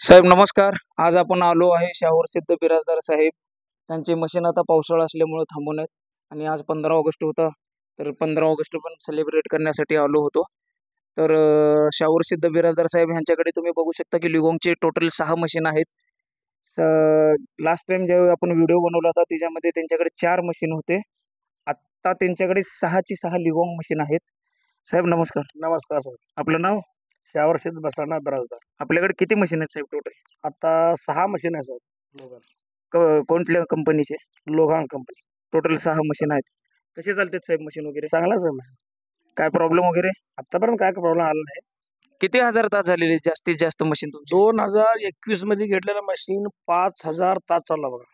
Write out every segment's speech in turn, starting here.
साहेब नमस्कार. आज आपण आलो आहे शाहूर सिद्ध बिराजदार साहेब. त्यांची मशीन आता पावसाळा असल्यामुळे थांबून आहेत आणि आज 15 ऑगस्ट होता. तर 15 ऑगस्ट पण सेलिब्रेट करण्यासाठी आलो होतो. तर शाहूर सिद्ध बिराजदार साहेब यांच्याकडे तुम्ही बघू शकता की लिगोंगचे टोटल 6 मशीन आहेत. लास्ट टाइम ज्यावेळी आपण व्हिडिओ बनवला होता त्याच्यामध्ये त्यांच्याकडे 4 मशीन होते. आता त्यांच्याकडे 6 ची 6 लिगोंग मशीन आहेत. साहेब नमस्कार. नमस्कार सर. आपलं नाव? शावर सिद्ध बसवणार बिराजदार. आपल्याकडे किती मशीन आहेत साहेब टोटल? आता 6 मशीन आहे सर. कोणत्या कंपनीचे? लोहान कंपनी. टोटल 6 मशीन आहेत. कसे चालतात साहेब मशीन वगैरे? चांगला सर मशीन. काय प्रॉब्लेम वगैरे? आतापर्यंत काय प्रॉब्लेम आला नाही. किती हजार तास झालेले जास्तीत जास्त मशीन तुमची? 2021 मध्ये घेतलेलं मशीन 5000 तास चालला बघा.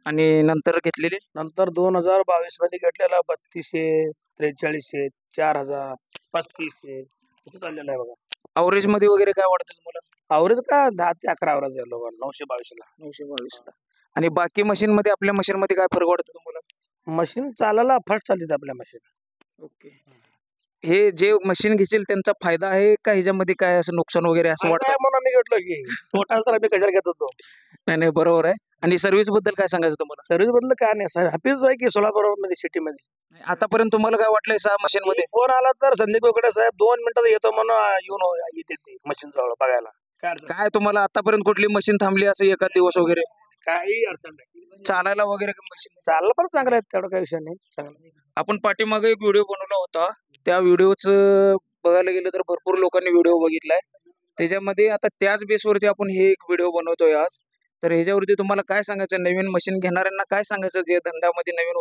आणि नंतर घेतलेले? नंतर 2022 मध्ये घेतलेला 3200, 4300, 4000, 3500 असं चाललेलं आहे बघा. अवरेज मध्ये वगैरे काय वाटतं तुम्हाला? अवरेज काय 10 ते 11 अवरेज आहे लोक 922 ला. 922 ला. आणि बाकी मशीन मध्ये आपल्या मशीन मध्ये काय फरक वाटतो तुम्हाला? मशीन चालायला फट चालते आपल्या मशीन. ओके. हे जे मशीन घेशील त्यांचा फायदा आहे का ह्याच्यामध्ये काय असं नुकसान वगैरे असं वाटतं? म्हणून आम्ही घेतलो की टोटल तर आम्ही कशाला घेत होतो. नाही नाही बरोबर आहे. आणि सर्व्हिस बद्दल काय सांगायचं तुम्हाला? सर्व्हिस बदल काय नाही सर. हॅपीच आहे की सोलापूर मध्ये सिटी मध्ये. आतापर्यंत तुम्हाला काय वाटलंय 6 मशीन मध्ये? फोन आला तर संदीप गोकडे साहेब 2 मिनिटात येतो म्हणून येऊन येते ते मशीन जवळ बघायला. काय अडचण काय तुम्हाला आतापर्यंत कुठली मशीन थांबली असं एखाद दिवस वगैरे? काही अडचण नाही. चालायला वगैरे मशीन? चाललं पण चांगलं आहे तेवढं काही विषय नाही. चांगलं. आपण पाठीमागे एक व्हिडिओ बनवला होता. त्या व्हिडिओच बघायला गेलं तर भरपूर लोकांनी व्हिडिओ बघितलाय. त्याच्यामध्ये आता त्याच बेसवरती आपण हे एक व्हिडिओ बनवतोय आज. तर ह्याच्यावरती तुम्हाला काय सांगायचं? नवीन मशीन घेणाऱ्यांना काय सांगायचं? जे धंद्यामध्ये नवीन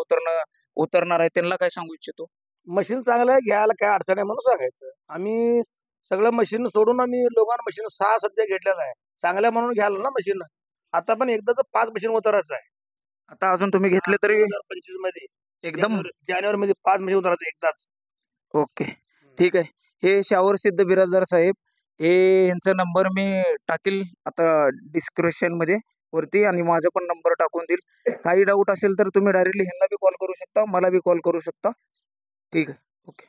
उतरणार आहे त्यांना काय सांगू इच्छितो? मशीन चांगलं आहे घ्यायला काय अडचण आहे म्हणून सांगायचं. आम्ही सगळं मशीन सोडून आम्ही लोकांना मशीन 6 सध्या घेतलेलं आहे. चांगल्या म्हणून घ्यायला ना मशीन. आता पण एकदाच 5 मशीन उतरायचं आहे. आता अजून तुम्ही घेतले तरी 2025 मध्ये एकदम जानेवारी मध्ये 5 मशीन उतरायचं एकदाच. ओके. ठीक आहे. हे शावर सिद्ध बिराजदार साहेब, हे यांचा नंबर मी टाकील आता डिस्क्रिप्शन मध्ये वरती आणि माझा पण नंबर टाकून देईल. काही डाऊट असेल तर तुम्ही डायरेक्टली ह्यांना बी कॉल करू शकता, मला बी कॉल करू शकता. ठीक आहे. ओके.